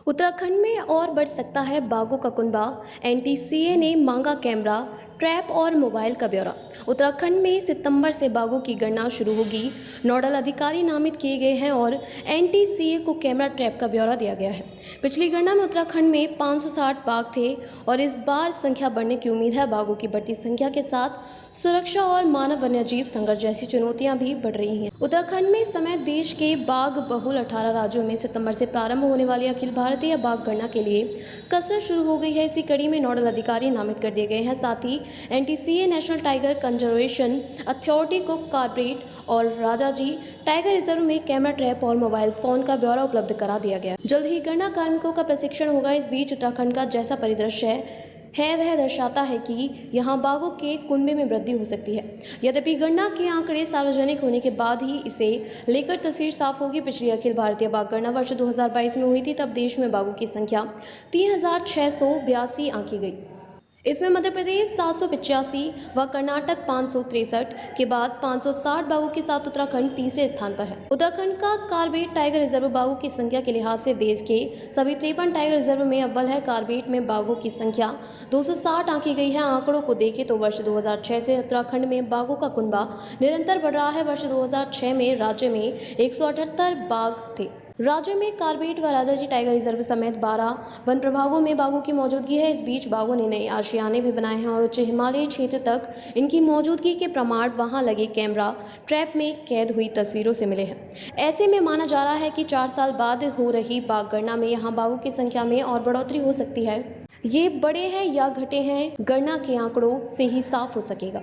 उत्तराखंड में और बढ़ सकता है बाघों का कुनबा। एनटीसीए ने मांगा कैमरा ट्रैप और मोबाइल का ब्यौरा। उत्तराखंड में सितंबर से बाघों की गणना शुरू होगी। नोडल अधिकारी नामित किए गए हैं और एनटीसीए को कैमरा ट्रैप का ब्यौरा दिया गया है। पिछली गणना में उत्तराखंड में 560 बाघ थे और इस बार संख्या बढ़ने की उम्मीद है। बाघों की बढ़ती संख्या के साथ सुरक्षा और मानव वन्यजीव संघर्ष जैसी चुनौतियां भी बढ़ रही हैं। उत्तराखंड में इस समय देश के बाघ बहुल 18 राज्यों में सितंबर से प्रारंभ होने वाली अखिल भारतीय बाघ गणना के लिए कसरत शुरू हो गई है। इसी कड़ी में नोडल अधिकारी नामित कर दिए गए हैं। साथ ही NTCA national tiger conservation authority को कारबेट और राजाजी टाइगर रिजर्व में कैमरा ट्रैप और मोबाइल फोन का ब्यौरा उपलब्ध करा दिया गया। जल्द ही गणना कार्मिकों का प्रशिक्षण होगा। इस बीच उत्तराखंड का जैसा परिदृश्य है वह दर्शाता है कि यहाँ बाघों के कुनबे में वृद्धि हो सकती है। यद्यपि गणना के आंकड़े सार्वजनिक होने के बाद ही इसे लेकर तस्वीर साफ होगी। पिछली अखिल भारतीय बाघ गणना वर्ष 2022 में हुई थी, तब देश में बाघों की संख्या 3682 आंकी गई। इसमें मध्य प्रदेश 785 व कर्नाटक 563 के बाद 560 बाघों के साथ उत्तराखंड तीसरे स्थान पर है। उत्तराखंड का कारबेट टाइगर रिजर्व बाघों की संख्या के लिहाज से देश के सभी 53 टाइगर रिजर्व में अव्वल है। कारबेट में बाघों की संख्या 260 आंकी गई है। आंकड़ों को देखें तो वर्ष 2006 से उत्तराखंड में बाघों का कुनबा निरंतर बढ़ रहा है। वर्ष 2006 में राज्य में 178 बाघ थे। राज्य में कारबेट व राजाजी टाइगर रिजर्व समेत 12 वन प्रभागों में बाघों की मौजूदगी है। इस बीच बाघों ने नए आशियाने भी बनाए हैं और उच्च हिमालयी क्षेत्र तक इनकी मौजूदगी के प्रमाण वहां लगे कैमरा ट्रैप में कैद हुई तस्वीरों से मिले हैं। ऐसे में माना जा रहा है कि 4 साल बाद हो रही बाघ गणना में यहाँ बाघों की संख्या में और बढ़ोतरी हो सकती है। ये बड़े हैं या घटे हैं, गणना के आंकड़ों से ही साफ हो सकेगा।